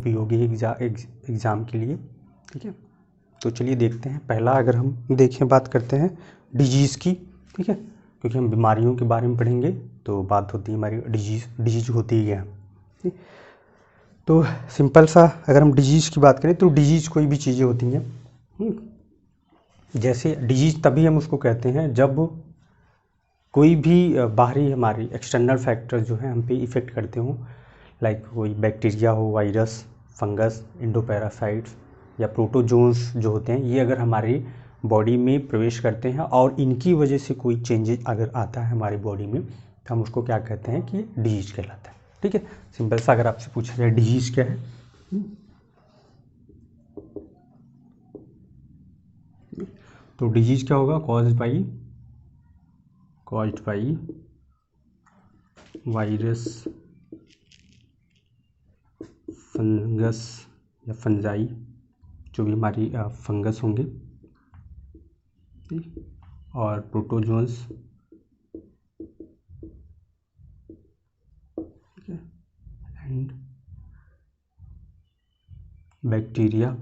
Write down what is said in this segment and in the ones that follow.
उपयोगी एग्ज़ाम के लिए। ठीक है, तो चलिए देखते हैं। पहला अगर हम देखें, बात करते हैं डिजीज़ की। ठीक है, क्योंकि हम बीमारियों के बारे में पढ़ेंगे तो बात होती है हमारी डिजीज़ होती है। ठीक, तो सिंपल सा अगर हम डिजीज़ की बात करें तो डिजीज़ कोई भी चीज़ें होती हैं। जैसे डिजीज़ तभी हम उसको कहते हैं जब कोई भी बाहरी हमारी एक्सटर्नल फैक्टर जो है हम पे इफ़ेक्ट करते हों, लाइक कोई बैक्टीरिया हो, वायरस, फंगस, इंडोपैरासाइट्स या प्रोटोजोन्स जो होते हैं, ये अगर हमारी बॉडी में प्रवेश करते हैं और इनकी वजह से कोई चेंजेज अगर आता है हमारी बॉडी में, तो हम उसको क्या कहते हैं कि ये डिजीज़ कहलाता है। ठीक है, सिंपल सा अगर आपसे पूछा जाए डिजीज़ क्या है, तो डिजीज़ क्या होगा? कॉज्ड बाई वायरस, फंगस या फंजाई, जो भी हमारी फंगस होंगे, और प्रोटोजोन्स एंड बैक्टीरिया।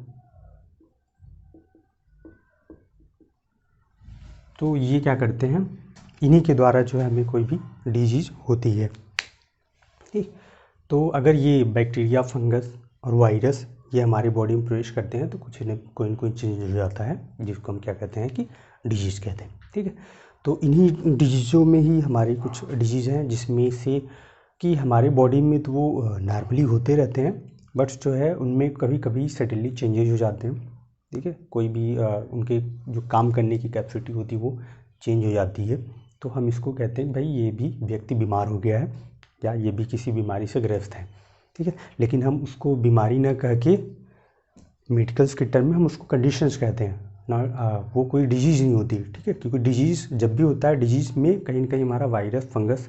तो ये क्या करते हैं, इन्हीं के द्वारा जो है हमें कोई भी डिजीज़ होती है। ठीक, तो अगर ये बैक्टीरिया, फंगस और वायरस ये हमारी बॉडी में प्रवेश करते हैं तो कुछ न कोई चेंज हो जाता है, जिसको हम क्या कहते हैं कि डिजीज़ कहते हैं। ठीक है, तो इन्हीं डिजीज़ों में ही हमारी कुछ डिजीज़ हैं जिसमें से कि हमारी बॉडी में तो वो नॉर्मली होते रहते हैं, बट जो है उनमें कभी कभी सडनली चेंजेज हो जाते हैं। ठीक है, कोई भी उनके जो काम करने की कैपेसिटी होती है वो चेंज हो जाती है, तो हम इसको कहते हैं भाई ये भी व्यक्ति बीमार हो गया है या ये भी किसी बीमारी से ग्रस्त है। ठीक है, लेकिन हम उसको बीमारी ना कह के मेडिकल्स के टर्म में हम उसको कंडीशंस कहते हैं ना, वो कोई डिजीज़ नहीं होती। ठीक है, क्योंकि डिजीज़ जब भी होता है, डिजीज़ में कहीं ना कहीं हमारा वायरस, फंगस,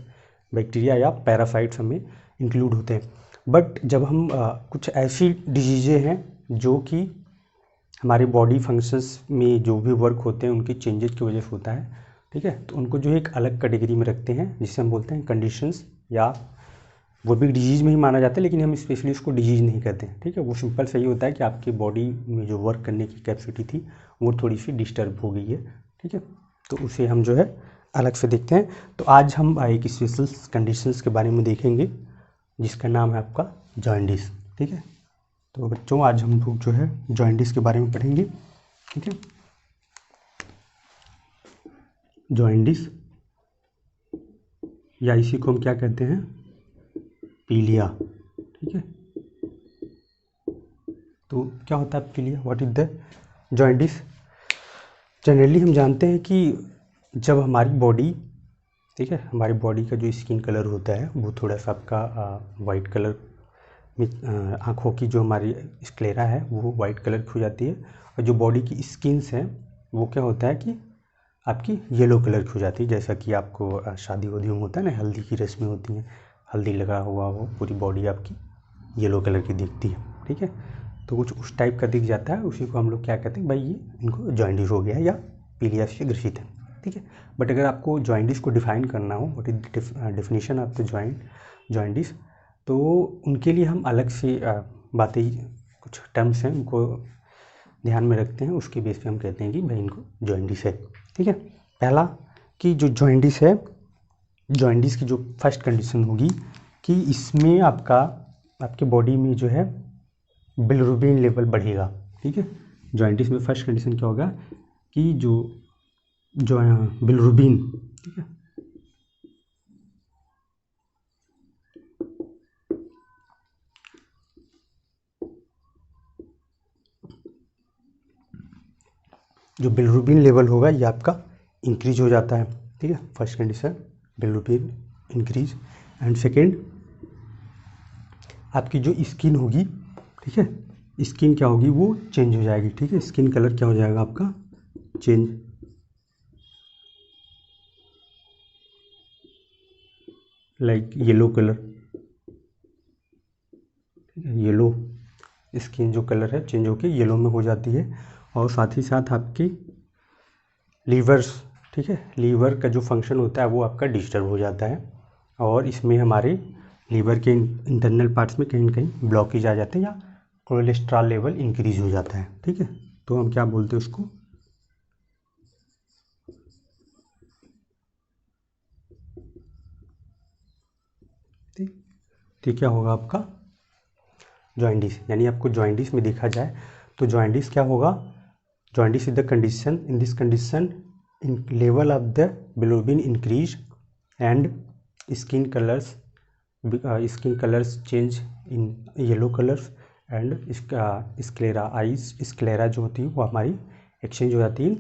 बैक्टीरिया या पैरासाइट्स हमें इंक्लूड होते हैं। बट जब हम कुछ ऐसी डिजीज़ें हैं जो कि हमारे बॉडी फंक्शंस में जो भी वर्क होते हैं उनके चेंजेस की वजह से होता है। ठीक है, तो उनको जो एक अलग कैटेगरी में रखते हैं जिसे हम बोलते हैं कंडीशंस, या वो भी डिजीज़ में ही माना जाता है, लेकिन हम स्पेशली उसको डिजीज़ नहीं कहते हैं। ठीक है, वो सिंपल सही होता है कि आपकी बॉडी में जो वर्क करने की कैपेसिटी थी वो थोड़ी सी डिस्टर्ब हो गई है। ठीक है, तो उसे हम जो है अलग से देखते हैं। तो आज हम एक स्पेशल कंडीशंस के बारे में देखेंगे जिसका नाम है आपका जॉन्डिस। ठीक है, तो बच्चों आज हम लोग जो है जॉन्डिस के बारे में पढ़ेंगे। ठीक है, जॉन्डिस या इसी को हम क्या कहते हैं, पीलिया। ठीक है, तो क्या होता है पीलिया, what is the jaundice? Generally हम जानते हैं कि जब हमारी बॉडी, ठीक है, हमारी बॉडी का जो स्किन कलर होता है वो थोड़ा सा आपका वाइट कलर में, आँखों की जो हमारी स्क्लेरा है वो वाइट कलर की हो जाती है, और जो बॉडी की स्किन्स हैं वो क्या होता है कि आपकी येलो कलर की हो जाती है। जैसा कि आपको शादी वादी में होता है ना, हल्दी की रस्में होती हैं, हल्दी लगा हुआ हो, पूरी बॉडी आपकी येलो कलर की दिखती है। ठीक है, तो कुछ उस टाइप का दिख जाता है, उसी को हम लोग क्या कहते हैं, भाई ये इनको जॉन्डिस हो गया है या पीलिया से ग्रसित है। ठीक है, बट अगर आपको जॉन्डिस को डिफाइन करना हो, what is definition of the jaundice, तो उनके लिए हम अलग से बातें, कुछ टर्म्स हैं उनको ध्यान में रखते हैं, उसके बेस पे हम कहते हैं कि भाई इनको जॉन्डिस है। ठीक है, पहला कि जो जॉन्डिस है, जॉन्डिस की जो फर्स्ट कंडीशन होगी कि इसमें आपके बॉडी में जो है बिलिरुबिन लेवल बढ़ेगा। ठीक है, जॉन्डिस में फर्स्ट कंडीशन क्या होगा कि जो बिलिरुबिन, ठीक है, जो बिलिरुबिन लेवल होगा ये आपका इंक्रीज हो जाता है। ठीक है, first condition bilirubin increase. And second, आपकी जो स्किन होगी, ठीक है, स्किन क्या होगी, वो चेंज हो जाएगी। ठीक है, स्किन कलर क्या हो जाएगा आपका, चेंज, लाइक येलो कलर। ठीक है, येलो स्किन जो कलर है चेंज होके येलो में हो जाती है। और साथ ही साथ आपकी लीवर्स, ठीक है, लीवर का जो फंक्शन होता है वो आपका डिस्टर्ब हो जाता है, और इसमें हमारे लीवर के इंटरनल पार्ट्स में कहीं ना कहीं ब्लॉकेज आ जाते हैं या कोलेस्ट्रॉल लेवल इंक्रीज हो जाता है। ठीक है, तो हम क्या बोलते हैं उसको, तो क्या होगा आपका जॉइंडिस। यानी आपको जॉइंडिस में देखा जाए तो जॉइंडिस क्या होगा, jaundice is the condition, in this condition in level of the bilirubin increase and skin colours change in yellow colours and sclera eyes sclera जो होती है वो हमारी एक्सचेंज हो जाती है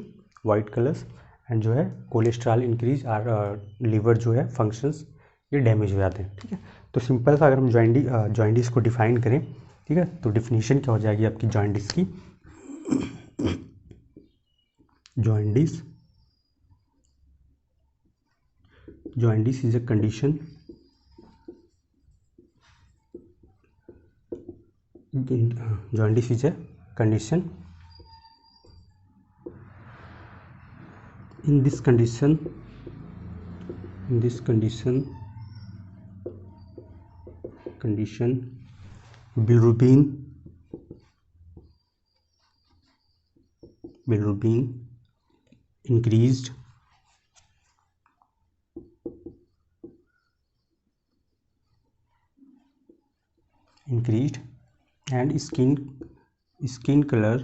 वाइट कलर्स, एंड जो है कोलेस्ट्रॉल इंक्रीज और लीवर जो है फंक्शंस ये डैमेज हो जाते हैं। ठीक है, तो सिंपल सा अगर हम जॉइंडिस को डिफाइन करें, ठीक है, तो डिफिनीशन क्या हो जाएगी आपकी जॉइंडिस की, jaundice is a condition jaundice is a condition, in this condition bilirubin increased and skin color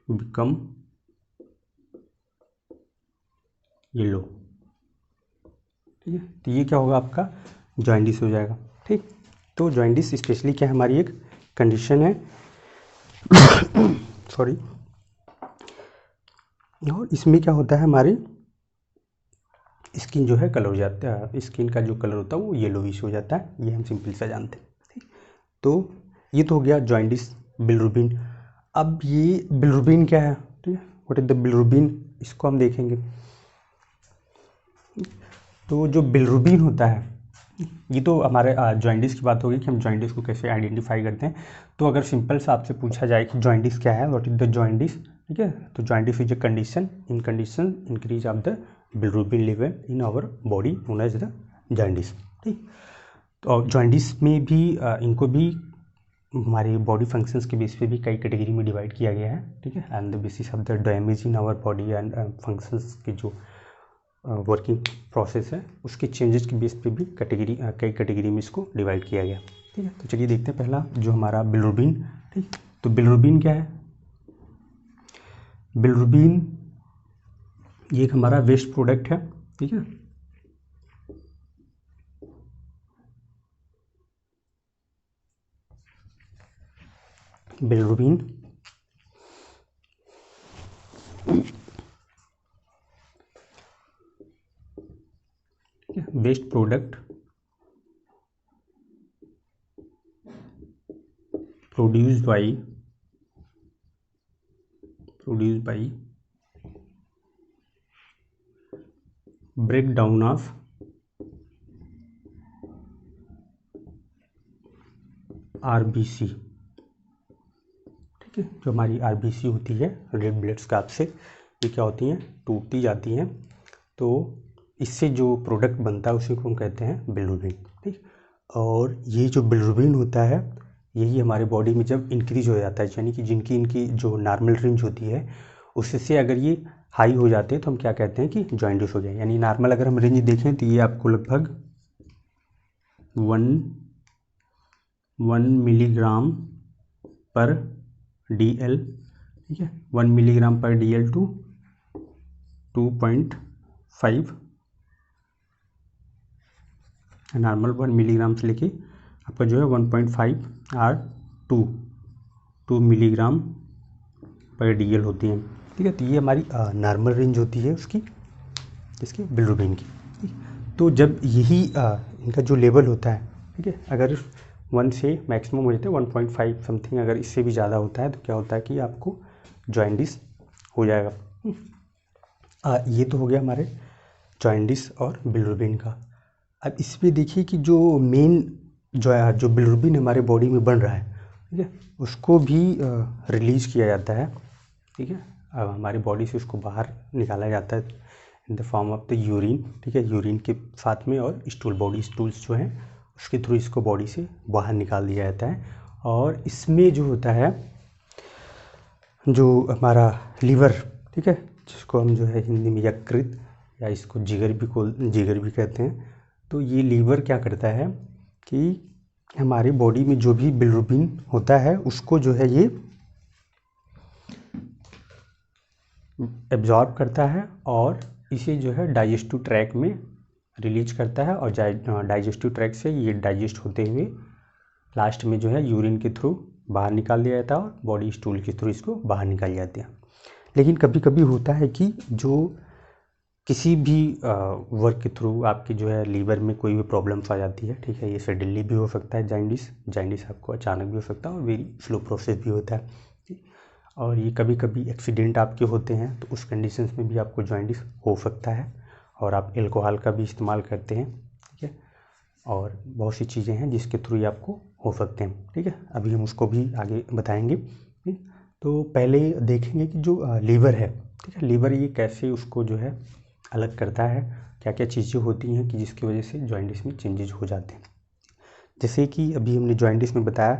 become yellow. ठीक है, तो ये क्या होगा आपका जॉइंडिस हो जाएगा। ठीक, तो जॉइंडिस स्पेशली क्या हमारी एक कंडीशन है सॉरी, और इसमें क्या होता है हमारी स्किन जो है कलर हो जाता है, स्किन का जो कलर होता है वो येलोविश हो जाता है, ये हम सिंपल सा जानते हैं। ठीक, तो ये तो हो गया जॉइंडिस बिलिरुबिन। अब ये बिलिरुबिन क्या है, ठीक है, व्हाट इज द बिलिरुबिन, इसको हम देखेंगे। तो जो बिलिरुबिन होता है, ये तो हमारे जॉइंडिस की बात होगी कि हम जॉइंडिस को कैसे आइडेंटिफाई करते हैं। तो अगर सिंपल सा आपसे पूछा जाए कि जॉइंडिस क्या है, व्हाट इज द जॉइंडिस, ठीक है, तो jaundice is a condition increase of the bilirubin level in our body known as the jaundice. ठीक, तो जॉइंडिस में भी इनको भी हमारे बॉडी फंक्शंस के बेस पे भी कई कैटेगरी में डिवाइड किया गया है। ठीक है, and the basis of the damage in our body and functions की जो वर्किंग प्रोसेस है उसके चेंजेस के बेस पे भी कई कैटेगरी में इसको डिवाइड किया गया। ठीक है, तो चलिए देखते हैं पहला जो हमारा बिलिरुबिन। ठीक, तो बिलिरुबिन क्या है, बिलिरुबिन ये एक हमारा वेस्ट प्रोडक्ट है। ठीक है, bilirubin waste product produced by breakdown of RBC। ठीक है, जो हमारी RBC होती है रेड ब्लड सेल्स से, ये क्या होती हैं, टूटती जाती हैं, तो इससे जो प्रोडक्ट बनता है उसी को हम कहते हैं बिलिरुबिन। ठीक, और ये जो बिलिरुबिन होता है यही हमारे बॉडी में जब इंक्रीज हो जाता है, यानी कि इनकी जो नॉर्मल रेंज होती है उससे अगर ये हाई हो जाते हैं तो हम क्या कहते हैं कि जॉइंडिस हो गया। यानी नॉर्मल अगर हम रेंज देखें तो ये आपको लगभग 1 मिलीग्राम पर DL, ठीक है, 1 मिलीग्राम पर DL टू 2.5, नॉर्मल 1 मिलीग्राम से लेके आपका जो है 1.5 और 2 मिलीग्राम पर DL होती है। ठीक है, तो ये हमारी नॉर्मल रेंज होती है उसकी, इसकी बिलिरुबिन की। तो जब यही इनका जो लेवल होता है, ठीक है, अगर 1 से मैक्सिमम हो जाता है 1.5 समथिंग, अगर इससे भी ज़्यादा होता है तो क्या होता है कि आपको जॉइंडिस हो जाएगा। ये तो हो गया हमारे जॉइंडिस और बिलिरुबिन का। अब इसमें देखिए कि जो मेन जो बिलिरुबिन हमारे बॉडी में बन रहा है, ठीक है, उसको भी रिलीज़ किया जाता है। ठीक है, अब हमारी बॉडी से उसको बाहर निकाला जाता है in the form of the urine. ठीक है, यूरिन के साथ में और स्टूल, बॉडी स्टूल्स जो हैं उसके थ्रू इसको बॉडी से बाहर निकाल दिया जाता है। और इसमें जो होता है, जो हमारा लीवर, ठीक है, जिसको हम जो है हिंदी में यकृत या इसको जिगर भी कहते हैं, तो ये लीवर क्या करता है कि हमारी बॉडी में जो भी बिलिरुबिन होता है उसको जो है ये एब्जॉर्ब करता है और इसे जो है डाइजेस्टिव ट्रैक में रिलीज करता है, और डाइजेस्टिव ट्रैक से ये डाइजेस्ट होते हुए लास्ट में जो है यूरिन के थ्रू बाहर निकाल दिया जाता है और बॉडी स्टूल के थ्रू इसको बाहर निकाल जाते हैं। लेकिन कभी कभी होता है कि जो किसी भी वर्क के थ्रू आपकी जो है लीवर में कोई भी प्रॉब्लम्स आ जाती है, ठीक है, ये सडनली भी हो सकता है, जाइंडिस आपको अचानक भी हो सकता है और वेरी स्लो प्रोसेस भी होता है। और ये कभी कभी एक्सीडेंट आपके होते हैं तो उस कंडीशंस में भी आपको जॉइंडिस हो सकता है, और आप अल्कोहल का भी इस्तेमाल करते हैं, ठीक है, और बहुत सी चीज़ें हैं जिसके थ्रू ये आपको हो सकते हैं, ठीक है। अभी हम उसको भी आगे बताएंगे, ठीक। तो पहले देखेंगे कि जो लीवर है, ठीक है, लीवर ये कैसे उसको जो है अलग करता है, क्या क्या चीज़ें होती हैं कि जिसकी वजह से जॉइंडिस में चेंजेज हो जाते हैं। जैसे कि अभी हमने जॉइंडिस में बताया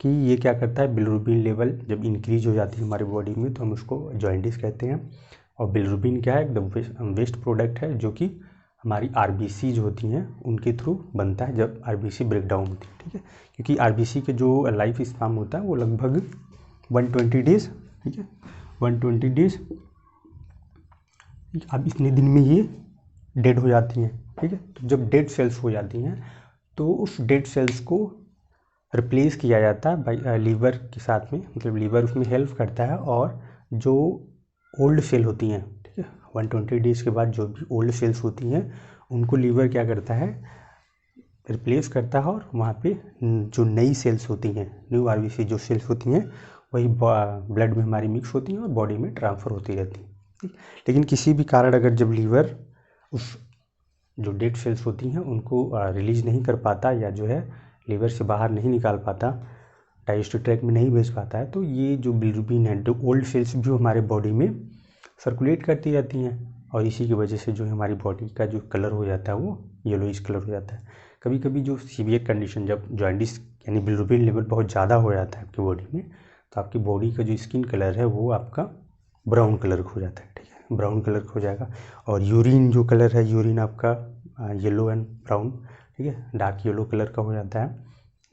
कि ये क्या करता है, बिलिरुबिन लेवल जब इंक्रीज हो जाती है हमारी बॉडी में तो हम उसको जॉइंडिस कहते हैं। और बिलिरुबिन क्या है, एकदम वेस्ट प्रोडक्ट है जो कि हमारी आरबीसी जो होती हैं उनके थ्रू बनता है जब आरबीसी ब्रेक डाउन होती है, ठीक है, क्योंकि आरबीसी के जो लाइफ स्पैन होता है वो लगभग 120 डेज, ठीक है, 120 डेज। अब इतने दिन में ये डेड हो जाती हैं, ठीक है। तो जब डेड सेल्स हो जाती हैं तो उस डेड सेल्स को रिप्लेस किया जाता है बाई लीवर के साथ में, मतलब लीवर उसमें हेल्प करता है, और जो ओल्ड सेल होती हैं, ठीक है, 120 डेज के बाद जो भी ओल्ड सेल्स होती हैं उनको लीवर क्या करता है, रिप्लेस करता है, और वहाँ पे जो नई सेल्स होती हैं, न्यू आरबीसी जो सेल्स होती हैं वही ब्लड में हमारी मिक्स होती हैं और बॉडी में ट्रांसफ़र होती रहती हैं, ठीक। लेकिन किसी भी कारण अगर जब लीवर उस जो डेड सेल्स होती हैं उनको रिलीज नहीं कर पाता, या जो है लीवर से बाहर नहीं निकाल पाता, डाइजेस्टिव ट्रैक में नहीं भेज पाता है, तो ये जो बिलिरुबिन है, जो ओल्ड सेल्स भी हमारे बॉडी में सर्कुलेट करती रहती हैं, और इसी की वजह से जो है हमारी बॉडी का जो कलर हो जाता है वो येलोइश कलर हो जाता है। कभी कभी जो सीवियर कंडीशन, जब जॉइंडिस यानी बिलिरुबिन लेवल बहुत ज़्यादा हो जाता है आपकी बॉडी में, तो आपकी बॉडी का जो स्किन कलर है वो आपका ब्राउन कलर हो जाता है, ठीक है, ब्राउन कलर हो जाएगा। और यूरिन जो कलर है, यूरिन आपका येलो एंड ब्राउन, ठीक है, डार्क येलो कलर का हो जाता है,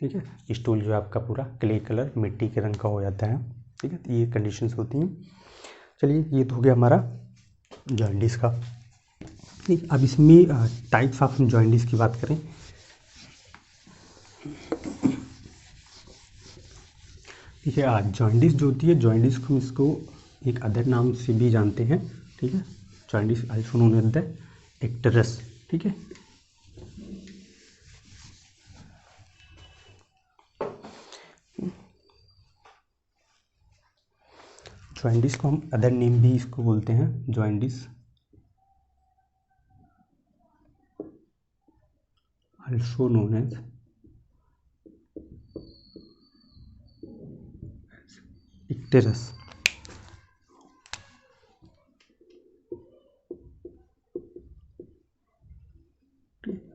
ठीक है। स्टूल जो है आपका पूरा क्ले कलर, मिट्टी के रंग का हो जाता है, ठीक है। तो ये कंडीशंस होती हैं। चलिए, ये तो हो गया हमारा जॉइंडिस का, ठीक। अब इसमें टाइप्स ऑफ जॉइंडिस की बात करें, ठीक है। जॉइंडिस जो होती है, जॉइंडिस को इसको एक अदर नाम से भी जानते हैं, ठीक है, jaundice also known as the icterus, ठीक है। जॉइंडिस को हम अदर नेम भी इसको बोलते हैं, jaundice also known as icterus.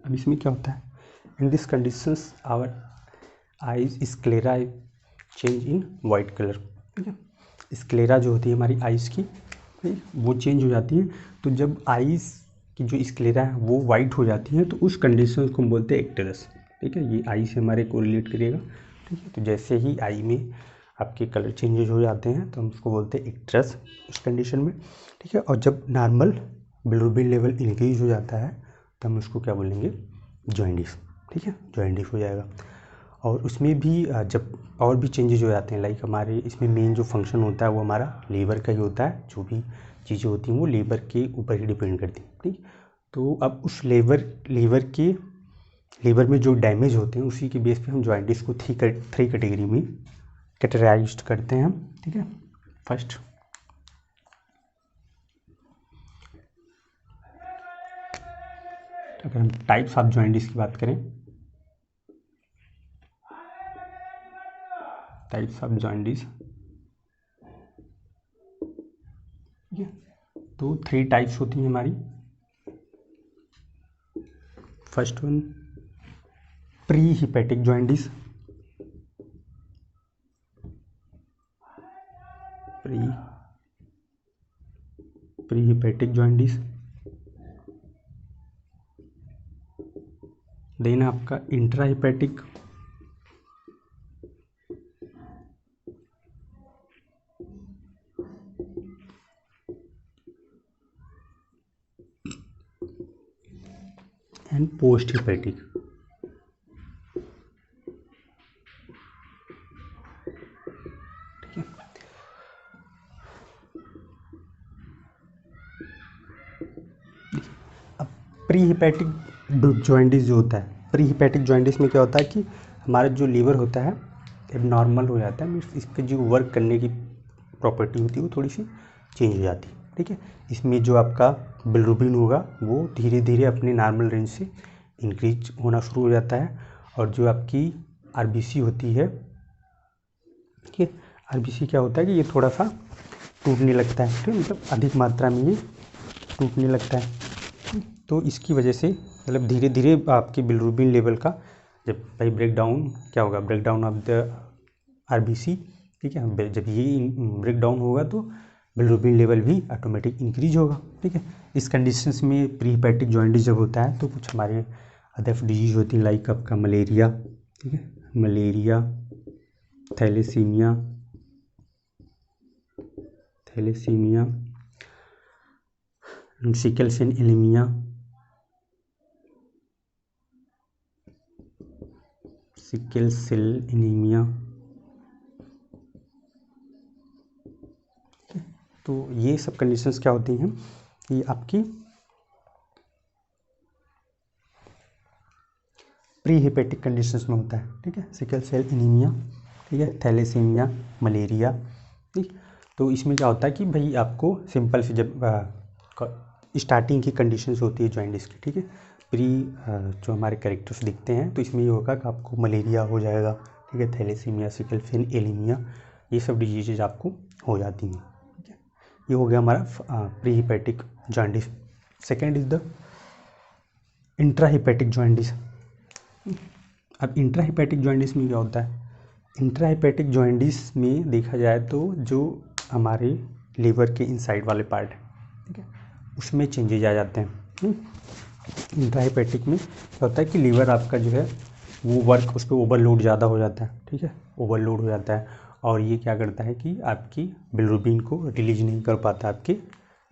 अब इसमें क्या होता है, in this conditions our eyes sclera change in white colour, ठीक है। स्क्लेरा जो होती है हमारी आइज़ की, वो चेंज हो जाती है। तो जब आइज़ की जो स्क्लेरा है वो वाइट हो जाती है तो उस कंडीशन को हम बोलते हैं एक्टरस, ठीक है। ये आई से हमारे कोरिलेट करिएगा, ठीक है। तो जैसे ही आई में आपके कलर चेंजेज हो जाते हैं तो हम उसको बोलते हैं एक्टरस उस कंडीशन में, ठीक है। और जब नॉर्मल बिलिरुबिन लेवल इंक्रीज हो जाता है तो हम उसको क्या बोलेंगे, जॉइंडिस, ठीक है, जॉइंडिस हो जाएगा। और उसमें भी जब और भी चेंजेज हो जाते हैं, लाइक हमारे इसमें मेन जो फंक्शन होता है वो हमारा लीवर का ही होता है, जो भी चीज़ें होती हैं वो लीवर के ऊपर ही डिपेंड करती हैं, ठीक। तो अब उस लीवर में जो डैमेज होते हैं उसी के बेस पे हम जॉइंटिस को थ्री कैटेगरी में कैटेगराइज करते हैं, ठीक है। फर्स्ट अगर हम टाइप्स ऑफ जॉइंटिस की बात करें, टाइप्स ऑफ जॉइंटिस, ठीक है, तो 3 टाइप्स होती हैं हमारी। First one pre hepatic jaundice, pre hepatic jaundice. Then आपका intra hepatic, and post hepatic. ठीक है, अब प्री हिपैटिक जॉइंडिस जो होता है, प्री हिपैटिक जॉइंडिस में क्या होता है कि हमारा जो लीवर होता है एबनॉर्मल हो जाता है, मीन्स इसके जो वर्क करने की प्रॉपर्टी होती है वो थोड़ी सी चेंज हो जाती है। ठीक है, इसमें जो आपका बिलिरुबिन होगा वो धीरे धीरे अपने नॉर्मल रेंज से इंक्रीज होना शुरू हो जाता है, और जो आपकी आरबीसी होती है, ठीक है, आरबीसी क्या होता है कि ये थोड़ा सा टूटने लगता है। ठीक है, मतलब अधिक मात्रा में ये टूटने लगता है। तो इसकी वजह से मतलब धीरे धीरे आपकी बिलिरुबिन लेवल का जब भाई ब्रेकडाउन क्या होगा, ब्रेकडाउन ऑफ द आरबीसी। ठीक है, जब ये ब्रेकडाउन होगा तो बिलिरुबिन लेवल भी ऑटोमेटिक इंक्रीज होगा। ठीक है, इस कंडीशंस में प्री हिपैटिक जॉइंडिस जब होता है तो कुछ हमारे अदर डिजीज होती है, लाइक आपका मलेरिया। ठीक है, malaria, thalassaemia, sickle cell anaemia, sickle cell anaemia. तो ये सब कंडीशंस क्या होती हैं कि आपकी प्री हिपैटिक कंडीशंस में होता है। ठीक है, सिकल सेल एनीमिया, ठीक है, थैलेसीमिया, मलेरिया। ठीक, तो इसमें क्या होता है कि भाई आपको सिंपल से जब स्टार्टिंग की कंडीशंस होती है जॉइंडिस की, ठीक है, प्री जो हमारे कैरेक्टर्स दिखते हैं तो इसमें ये होगा कि आपको मलेरिया हो जाएगा। ठीक है, थैलेसीमिया, सिकल सेल एनीमिया, ये सब डिजीजेज आपको हो जाती हैं। ठीक है, ये हो गया हमारा pre hepatic jaundice. Second is the intra hepatic jaundice. अब इंट्रा हिपैटिक जॉइंडिस में क्या होता है, इंट्रा हिपैटिक जॉइंडिस में देखा जाए तो जो हमारे लीवर के इनसाइड वाले पार्ट है, ठीक है, उसमें चेंजेज आ जाते हैं। इंट्रा हिपैटिक में क्या होता है कि लीवर आपका जो है वो वर्क, उस पर ओवरलोड ज़्यादा हो जाता है। ठीक है, ओवरलोड हो जाता है, और ये क्या करता है कि आपकी बिलिरुबिन को रिलीज नहीं कर पाता आपके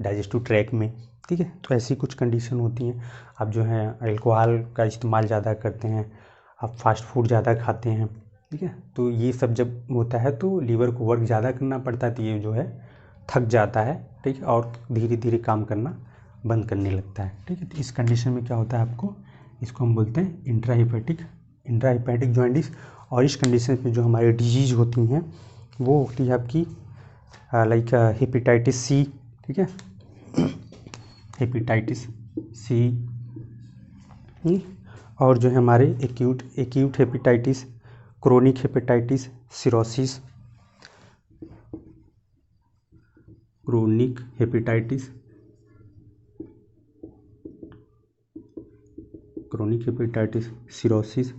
डाइजेस्टिव ट्रैक में। ठीक है, तो ऐसी कुछ कंडीशन होती हैं। आप जो है अल्कोहल का इस्तेमाल ज़्यादा करते हैं, आप फास्ट फूड ज़्यादा खाते हैं, ठीक है, तो ये सब जब होता है तो लीवर को वर्क ज़्यादा करना पड़ता है, तो ये जो है थक जाता है। ठीक है, और धीरे धीरे काम करना बंद करने लगता है। ठीक है, तो इस कंडीशन में क्या होता है आपको, इसको हम बोलते हैं इंट्रा हिपैटिक जॉइंडिस। और इस कंडीशन में जो हमारी डिजीज होती हैं वो होती है आपकी लाइक हेपेटाइटिस सी। ठीक है, हेपेटाइटिस सी, और जो है हमारे acute hepatitis, chronic hepatitis, cirrhosis, chronic hepatitis, cirrhosis.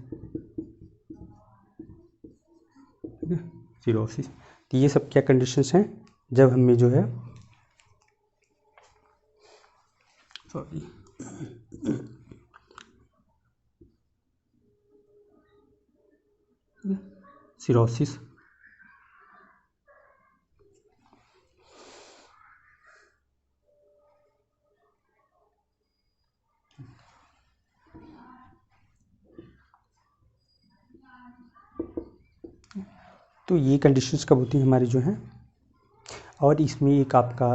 ठीक है, सिरोसिस। तो ये सब क्या कंडीशंस हैं जब हमें जो है सिरोसिस, तो ये कंडीशंस कब होती हैं हमारी जो हैं। और इसमें एक आपका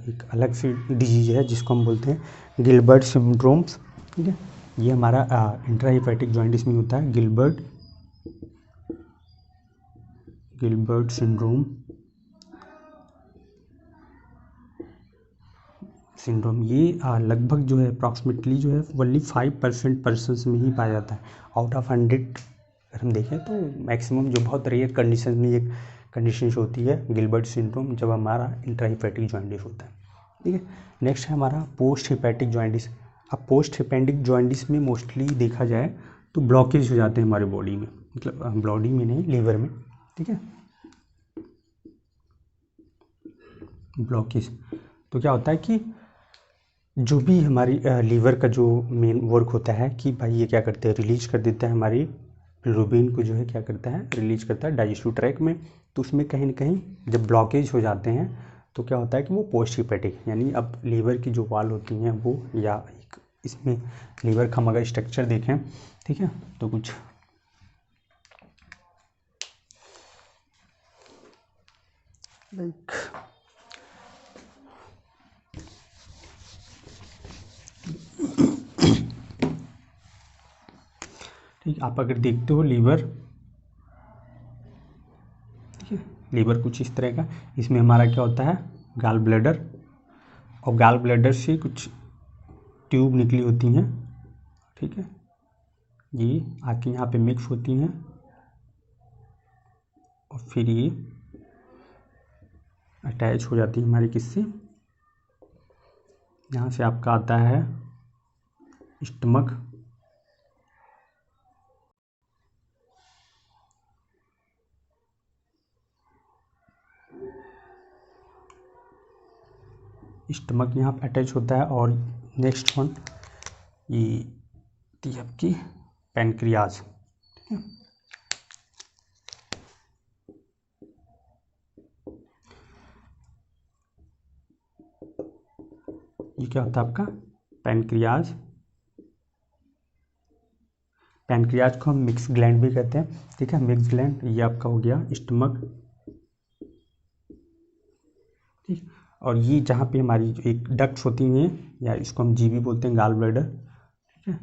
एक अलग सी डिजीज है जिसको हम बोलते हैं गिलबर्ट सिंड्रोम्स। ठीक है, ये हमारा इंट्रा हिपैटिक जॉइंडिस में होता है, गिलबर्ट सिंड्रोम। ये लगभग जो है अप्रॉक्सीमेटली जो है ओनली 5% पर्सनस में ही पाया जाता है। आउट ऑफ 100 अगर हम देखें तो मैक्सिमम जो बहुत रेयर कंडीशन में ये कंडीशन होती है गिलबर्ट सिंड्रोम, जब हमारा इंट्रा हिपैटिक जॉइंडिस होता है। ठीक है, नेक्स्ट है हमारा पोस्ट हिपैटिक जॉइंडिस। अब पोस्ट हिपैटिक जॉइंडिस में मोस्टली देखा जाए तो ब्लॉकेज हो जाते हैं हमारे बॉडी में, मतलब बॉडी में नहीं, लीवर में, ठीक है, ब्लॉकेज। तो क्या होता है कि जो भी हमारी लीवर का जो मेन वर्क होता है कि भाई ये क्या करते हैं, रिलीज कर देता है हमारी बिलिरुबिन को, जो है क्या करता है, रिलीज करता है डाइजेस्टिव ट्रैक्ट में। तो उसमें कहीं ना कहीं जब ब्लॉकेज हो जाते हैं तो क्या होता है कि वो पोस्ट हिपैटिक, यानी अब लीवर की जो वाल होती हैं वो, या एक इसमें लीवर का हम अगर स्ट्रक्चर देखें, ठीक है, तो कुछ लाइक ठीक, आप अगर देखते हो लीवर, ठीक है, लीवर कुछ इस तरह का, इसमें हमारा क्या होता है, गॉल ब्लैडर, और गॉल ब्लैडर से कुछ ट्यूब निकली होती हैं, ठीक है, ये आके यहाँ पे मिक्स होती हैं और फिर ये अटैच हो जाती है हमारी किससे, यहाँ से आपका आता है स्टमक, स्टमक यहाँ पे अटैच होता है, और नेक्स्ट वन ये थी आपकी पैनक्रियाज, ठीक है, ये क्या होता है आपका पैनक्रियाज। पैनक्रियाज को हम मिक्स ग्लैंड भी कहते हैं, ठीक है, मिक्स ग्लैंड, ये आपका हो गया स्टमक, ठीक, और ये जहाँ पे हमारी जो एक डक्ट्स होती हैं, या इसको हम जीबी बोलते हैं, गॉल ब्लैडर, ठीक है,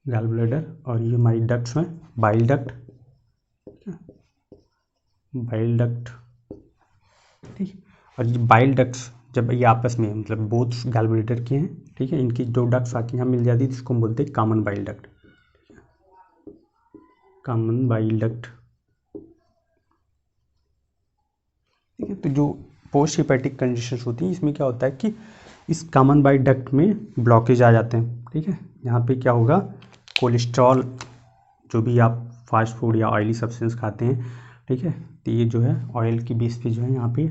गॉल ब्लैडर, और ये हमारी डक्ट्स हैं, बाइल डक्ट, ठीक है, बाइल डक्ट, ठीक, और ये बाइल डक्ट्स जब ये आपस में, मतलब बोथ गॉल ब्लैडर के हैं, ठीक है, इनकी जो डक्ट्स आके यहाँ मिल जाती है जिसको हम बोलते हैं common bile duct, common bile duct, ठीक है। तो जो पोस्ट हिपैटिक कंडीशंस होती हैं, इसमें क्या होता है कि इस कॉमन बाइल डक्ट में ब्लॉकेज आ जाते हैं, ठीक है, यहाँ पे क्या होगा, कोलेस्ट्रॉल, जो भी आप फास्ट फूड या ऑयली सब्सटेंस खाते हैं, ठीक है, तो ये जो है ऑयल की बेस पे जो है यहाँ पे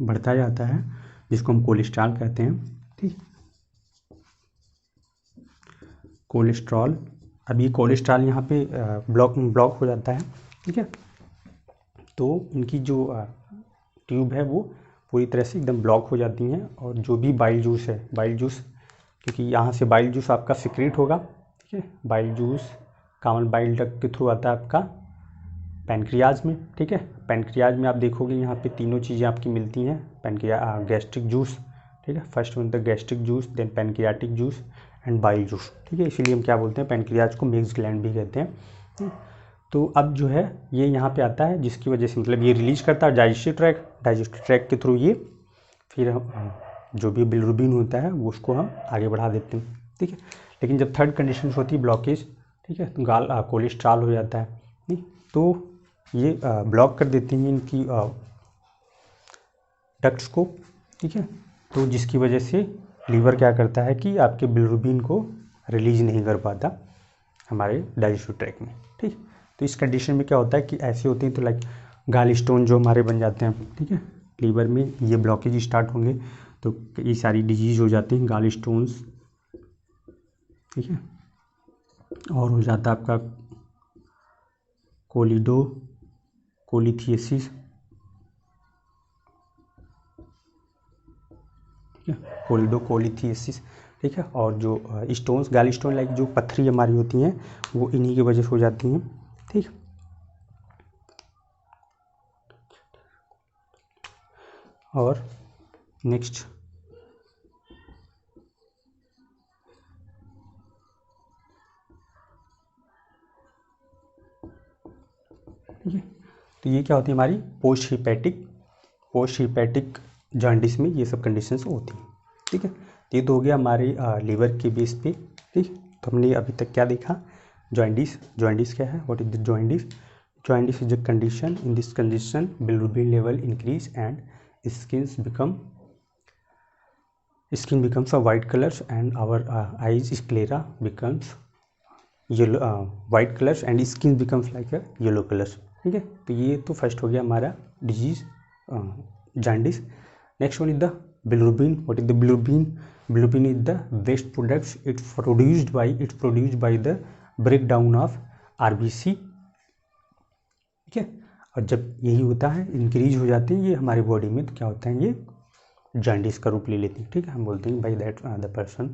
बढ़ता जाता है, जिसको हम कोलेस्ट्रॉल कहते हैं, ठीक, कोलेस्ट्रॉल। अब ये कोलेस्ट्रॉल यहाँ पे ब्लॉक हो जाता है, ठीक है, तो इनकी जो ट्यूब है वो पूरी तरह से एकदम ब्लॉक हो जाती हैं, और जो भी बाइल जूस है, बाइल जूस, क्योंकि यहाँ से बाइल जूस आपका सिक्रेट होगा, ठीक है, bile juice common bile duct के थ्रू आता है आपका पैनक्रियाज में, ठीक है, पैनक्रियाज में आप देखोगे यहाँ पे तीनों चीज़ें आपकी मिलती हैं, गैस्ट्रिक जूस, ठीक है, first one the gastric juice, then pancreatic juice and bile juice, ठीक है, इसीलिए हम क्या बोलते हैं, पैनक्रियाज को मिक्स ग्लैंड भी कहते हैं। तो अब जो है ये यहाँ पे आता है, जिसकी वजह से मतलब ये रिलीज करता है डाइजेस्टिव ट्रैक्ट के थ्रू, ये फिर हम जो भी बिलिरुबिन होता है वो उसको हम आगे बढ़ा देते हैं, ठीक है। लेकिन जब थर्ड कंडीशन होती है ब्लॉकेज, ठीक है, तो कोलेस्ट्रॉल हो जाता है, ठीक, तो ये ब्लॉक कर देती हैं इनकी डक्ट्स को, ठीक है, तो जिसकी वजह से लीवर क्या करता है कि आपके बिलिरुबिन को रिलीज नहीं कर पाता हमारे डाइजेस्टिव ट्रैक्ट में, ठीक। तो इस कंडीशन में क्या होता है कि ऐसे होती हैं, तो लाइक गॉल स्टोन जो हमारे बन जाते हैं, ठीक है, लीवर में ये ब्लॉकेज स्टार्ट होंगे तो ये सारी डिजीज हो जाती हैं, गॉल स्टोन्स, ठीक है, और हो जाता है आपका कोलिथियसिस, ठीक है, कोलिथियसिस, ठीक है, और जो स्टोन्स, गॉल स्टोन लाइक जो पत्थरी हमारी होती हैं वो इन्हीं की वजह से हो जाती हैं, ठीक। और नेक्स्ट ठीक है, तो ये क्या होती है हमारी पोस्ट हिपैटिक जॉन्डिस में ये सब कंडीशंस होती हैं, ठीक है। ये तो हो गया हमारे लीवर के बेस पे, ठीक। तो हमने अभी तक क्या देखा, जॉन्डिस क्या है, what is the jaundice is a condition, in this condition bilirubin level increase and skins become skin becomes a white colors and our eyes sclera becomes yellow white colours and skin becomes like a yellow colours. ठीक है, तो ये तो first हो गया हमारा disease jaundice. Next one is the bilirubin. What is the bilirubin? Bilirubin is the waste products it's produced by the break down of RBC. ठीक है, और जब यही होता है इंक्रीज हो जाते हैं ये हमारे बॉडी में, तो क्या होता है, ये जॉन्डिस का रूप ले लेती है। ठीक है, हम बोलते हैं by that the person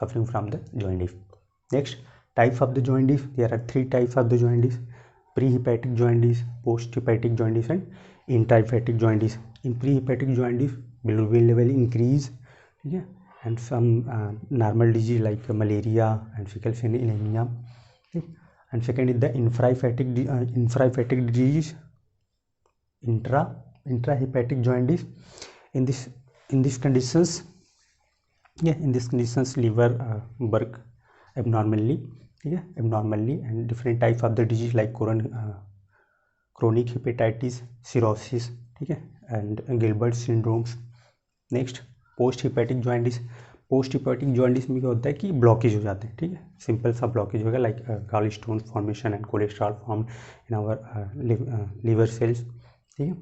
suffering from the jaundice. Next type of the jaundice, there are 3 types of the jaundice: prehepatic jaundice, posthepatic jaundice and intrahepatic jaundice. In prehepatic jaundice bilirubin level increase, ठीक है, and some normal disease like malaria and sickle cell anemia. And second is the infrahepatic disease, intrahepatic jaundice. In this conditions, liver work abnormally. ठीक है, abnormally and different types of the disease like chronic hepatitis, cirrhosis, ठीक है, and Gilbert syndromes. Next post hepatic jaundice. Post hepatic jaundice में क्या होता है कि blockage हो जाते हैं। ठीक है, सिंपल सा ब्लॉकेज होगा like gallstone formation and cholesterol form in our liver cells. ठीक है,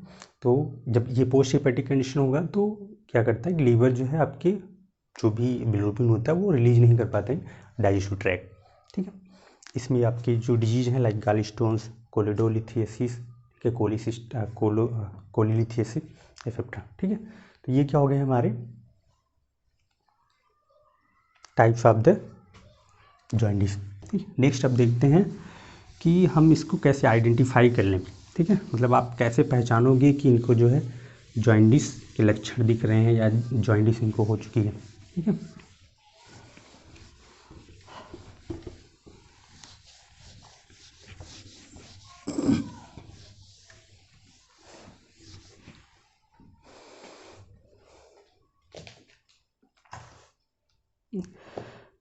तो जब ये पोस्ट हिपैटिक कंडीशन होगा तो क्या करता है, लीवर जो है आपके जो भी बिलिरुबिन होता है वो रिलीज नहीं कर पाते हैं डाइजेस्टिव ट्रैक्ट। ठीक है, इसमें आपकी जो डिजीज हैं लाइक गॉल स्टोन्स, कोलिडोलिथियसिस, कोलिलिथियसिस एक्सेट्रा। ठीक है, तो ये क्या हो गए हमारे टाइप्स ऑफ द जॉन्डिस। ठीक, नेक्स्ट अब देखते हैं कि हम इसको कैसे आइडेंटिफाई कर लें। ठीक है, मतलब आप कैसे पहचानोगे कि इनको जो है जॉन्डिस के लक्षण दिख रहे हैं या जॉन्डिस इनको हो चुकी है। ठीक है,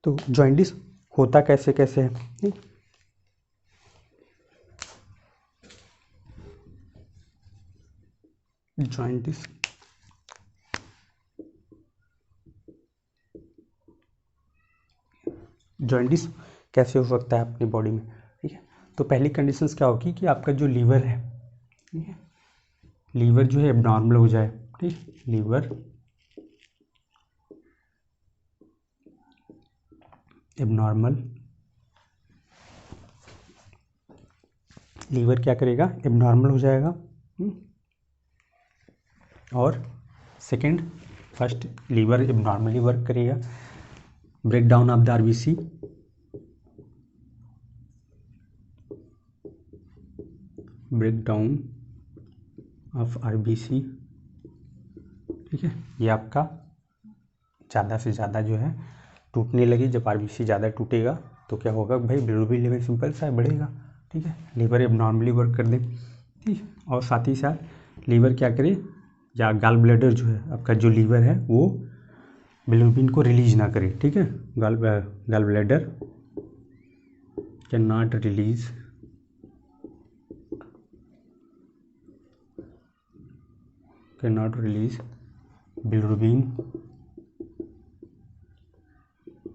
तो जॉन्डिस होता कैसे कैसे है। जॉन्डिस जॉन्डिस कैसे हो सकता है अपनी बॉडी में। ठीक है, तो पहली कंडीशंस क्या होगी कि आपका जो लीवर है, ठीक है, लीवर जो है एबनॉर्मल हो जाए। ठीक, लीवर एबनॉर्मल, लीवर क्या करेगा, एबनॉर्मल हो जाएगा। और second, first liver abnormally work करेगा, break down of the RBC, break down of RBC. ठीक है, ये आपका ज़्यादा से ज़्यादा जो है टूटने लगी। जब आरबीसी ज़्यादा टूटेगा तो क्या होगा भाई, बिलिरुबिन लेवल सिंपल सा बढ़ेगा। ठीक है, लीवर एबनॉर्मली वर्क कर दे। ठीक, और साथ ही साथ लीवर क्या करे, या गॉल ब्लैडर जो है आपका, जो लीवर है वो बिलिरुबिन को रिलीज ना करे। ठीक है, gallbladder cannot release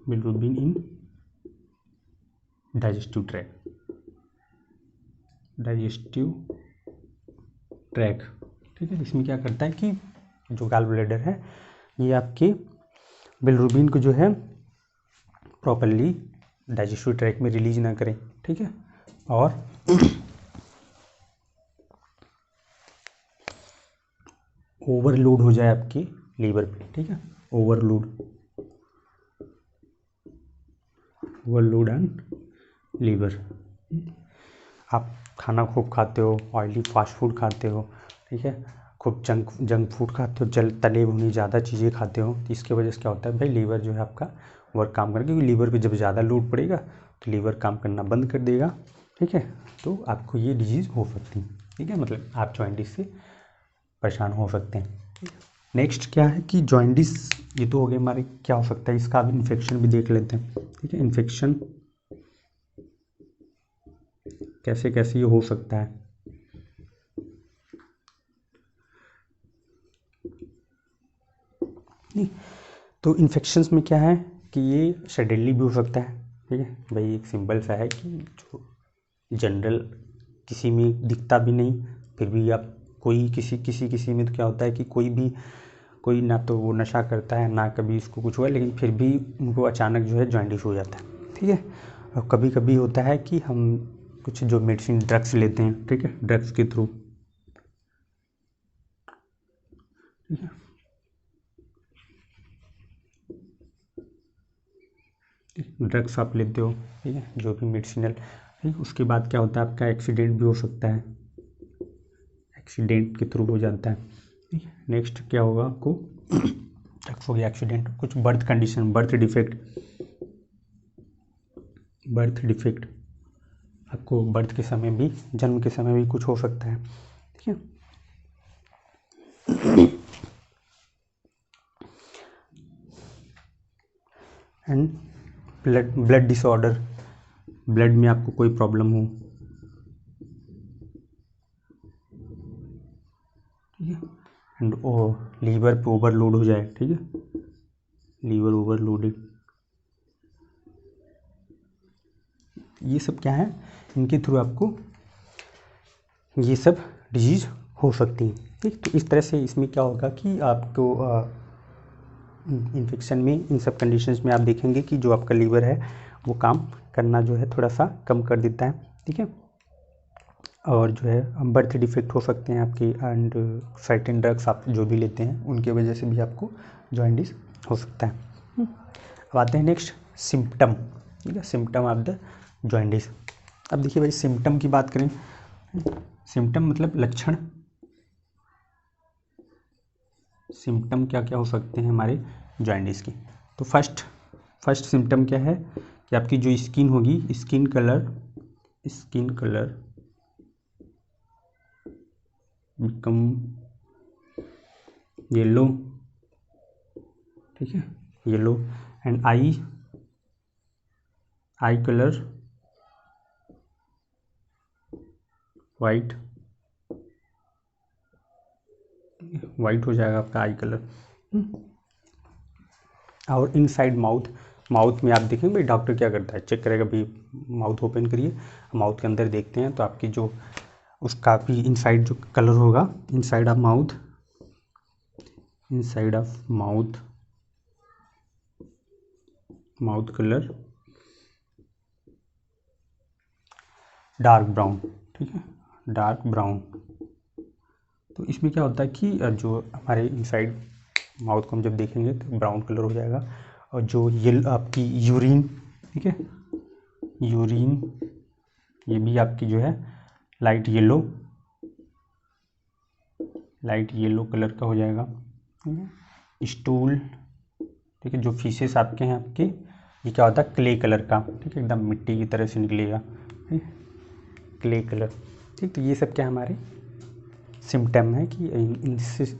bilirubin in digestive tract। ठीक है, इसमें क्या करता है कि जो गॉल ब्लैडर है ये आपके बिलिरुबिन को जो है प्रॉपरली डाइजेस्टिव ट्रैक्ट में रिलीज ना करें। ठीक है, और ओवरलोड हो जाए आपकी लीवर पे। ठीक है, ओवरलोड ऑन लीवर। आप खाना खूब खाते हो, ऑयली फास्ट फूड खाते हो, ठीक है, खूब जंक फूड खाते हो, तले भुनी ज़्यादा चीज़ें खाते हो, तो इसके वजह से क्या होता है भाई, लीवर जो है आपका वर्क काम करेगा, क्योंकि लीवर पे जब ज़्यादा लोड पड़ेगा तो लीवर काम करना बंद कर देगा। ठीक है, तो आपको ये डिजीज़ हो सकती है। ठीक है, मतलब आप जॉन्डिस से परेशान हो सकते हैं। नेक्स्ट क्या है कि जॉन्डिस, ये तो हो गए हमारे क्या हो सकता है, इसका अब इन्फेक्शन भी देख लेते हैं। ठीक है, इन्फेक्शन कैसे कैसे ये हो सकता है। नहीं, तो इन्फेक्शंस में क्या है कि ये सडनली भी हो सकता है, ठीक है भाई। एक सिंपल सा है कि जो जनरल किसी में दिखता भी नहीं, फिर भी आप कोई किसी में तो क्या होता है कि कोई ना तो वो नशा करता है ना कभी इसको कुछ हुआ, लेकिन फिर भी उनको अचानक जो है जॉइंडिस हो जाता है, ठीक है। और कभी कभी होता है कि हम कुछ जो मेडिसिन ड्रग्स लेते हैं, ठीक है, ड्रग्स के थ्रू, ठीक है, ड्रग्स आप लेते हो, ठीक है, जो भी मेडिसिनल, ठीक। उसके बाद क्या होता है, आपका एक्सीडेंट भी हो सकता है, एक्सीडेंट के थ्रू हो जाता है, ठीक है। नेक्स्ट क्या होगा आपको, ड्रग्स हो गया, एक्सीडेंट, कुछ बर्थ कंडीशन, बर्थ डिफेक्ट आपको बर्थ के समय भी, जन्म के समय भी कुछ हो सकता है, ठीक है। एंड ब्लड डिसऑर्डर, ब्लड में आपको कोई प्रॉब्लम हो, ठीक है। एंड लीवर पे ओवरलोड हो जाए, ठीक है, लीवर ओवरलोडेड, ये सब क्या है, इनके थ्रू आपको ये सब डिजीज हो सकती है, ठीक। तो इस तरह से इसमें क्या होगा कि आपको इन्फेक्शन में, इन सब कंडीशंस में आप देखेंगे कि जो आपका लीवर है वो काम करना जो है थोड़ा सा कम कर देता है, ठीक है। और जो है बर्थ डिफेक्ट हो सकते हैं आपकी, एंड सर्टेन ड्रग्स आप जो भी लेते हैं उनके वजह से भी आपको जॉइंडिस हो सकता है। अब आते हैं नेक्स्ट सिम्टम, ठीक है, सिम्टम ऑफ द जॉइंडिस। अब देखिए भाई, सिम्टम की बात करें, सिम्टम मतलब लक्षण, सिम्टम क्या क्या हो सकते हैं हमारे जॉइंडिस की। तो फर्स्ट सिम्टम क्या है कि आपकी जो स्किन होगी, स्किन कलर बिकम येलो, ठीक है, yellow, and I colour white हो जाएगा आपका आई कलर। और इनसाइड माउथ में आप देखेंगे भाई, डॉक्टर क्या करता है, चेक करेगा भाई, माउथ ओपन करिए, माउथ के अंदर देखते हैं तो आपकी जो उसका भी इनसाइड जो कलर होगा, inside of mouth colour dark brown, ठीक है, डार्क ब्राउन। तो इसमें क्या होता है कि जो हमारे इनसाइड माउथ को हम जब देखेंगे तो ब्राउन कलर हो जाएगा, और जो ये आपकी यूरिन, ठीक है, यूरिन ये भी आपकी जो है लाइट येलो कलर का हो जाएगा, ठीक है। स्टूल, ठीक है, जो फीसेस आपके हैं आपके, ये क्या होता है, क्ले कलर का, ठीक है, एकदम मिट्टी की तरह से निकलेगा, ठीक, क्ले कलर, ठीक। तो ये सब क्या हमारे सिम्टम है कि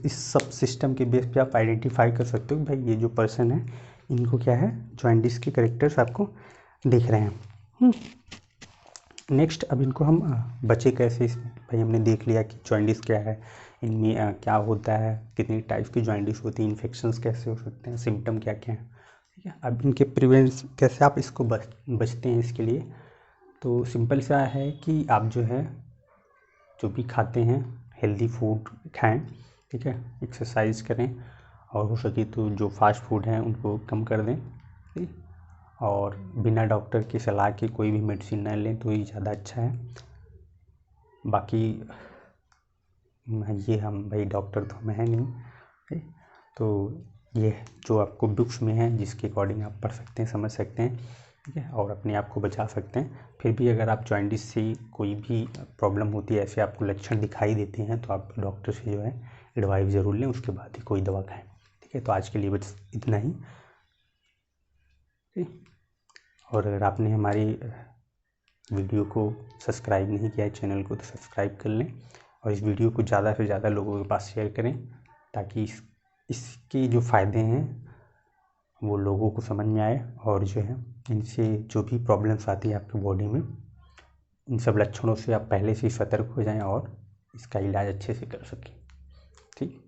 इस सब सिस्टम के बेस पे आप आइडेंटिफाई कर सकते हो भाई ये जो पर्सन है इनको क्या है, जॉइंडिस के कैरेक्टर्स आपको दिख रहे हैं। नेक्स्ट अब इनको हम बचे कैसे, भाई हमने देख लिया कि जॉइंडिस क्या है, इनमें क्या होता है, कितनी टाइप्स की जॉइंडिस होती है, इन्फेक्शंस कैसे हो सकते हैं, सिम्टम क्या क्या है, ठीक है। अब इनके प्रिवेंस कैसे आप इसको बचते हैं, इसके लिए तो सिंपल सा है कि आप जो है जो भी खाते हैं हेल्दी फूड खाएं, ठीक है, एक्सरसाइज करें, और हो सके तो जो फास्ट फूड हैं उनको कम कर दें, ठीक, और बिना डॉक्टर की सलाह के कोई भी मेडिसिन ना लें तो ये ज़्यादा अच्छा है। बाकी ये हम भाई डॉक्टर तो हमें है नहीं, ठीक, तो ये जो आपको बुक्स में है जिसके अकॉर्डिंग आप पढ़ सकते हैं, समझ सकते हैं, ठीक है, और अपने आप को बचा सकते हैं। फिर भी अगर आप जॉइंडिस से कोई भी प्रॉब्लम होती है, ऐसे आपको लक्षण दिखाई देते हैं, तो आप डॉक्टर से जो है एडवाइस ज़रूर लें, उसके बाद ही कोई दवा खाएं, ठीक है। तो आज के लिए बस इतना ही, ठीक। और अगर आपने हमारी वीडियो को सब्सक्राइब नहीं किया है, चैनल को, तो सब्सक्राइब कर लें, और इस वीडियो को ज़्यादा से ज़्यादा लोगों के पास शेयर करें, ताकि इसके जो फ़ायदे हैं वो लोगों को समझ में आए, और जो है इनसे जो भी प्रॉब्लम्स आती है आपकी बॉडी में, इन सब लक्षणों से आप पहले से सतर्क हो जाएं और इसका इलाज अच्छे से कर सकें, ठीक।